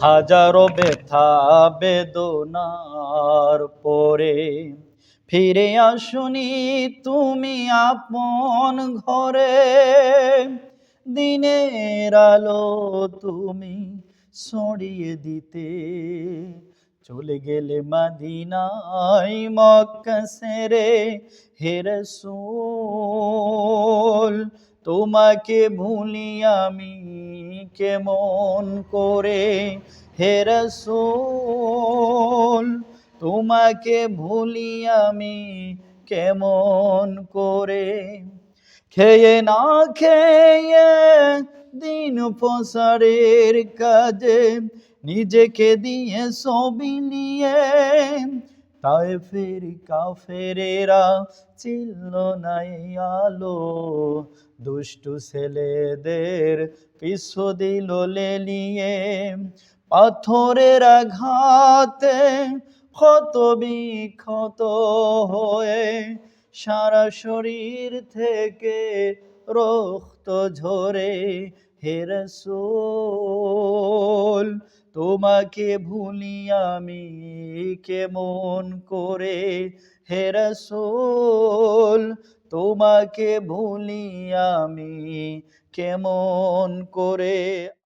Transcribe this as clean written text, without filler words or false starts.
হাজারো ব্যথা বেদনার পরে ফিরে আসুনি তুমি আপন ঘরে। দিনের আলো তুমি ছড়িয়ে দিতে চলে গেলে মদিনায় মক্কা ছেড়ে। হে রাসূল তোমাকে ভুলি আমি কেমন করে। হে রাসূল তোমাকে ভুলি আমি কেমন করে। খেয়ে না খেয়ে দিন প্রসারের কাজে নিজেকে দিয়ে বিলিয়ে। তায়েফের কাফেরেরা চিনল না এই আলো, দুষ্টু ছেলেদের পিছু দিল লেলিয়ে। পাথরের আঘাতে ক্ষত বিক্ষত হয়ে সারা শরীর থেকে রক্ত ঝরে। হে রাসূল তোমাকে ভুলি আমি কেমন করে। হে রাসূল তোমাকে ভুলি আমি কেমন করে।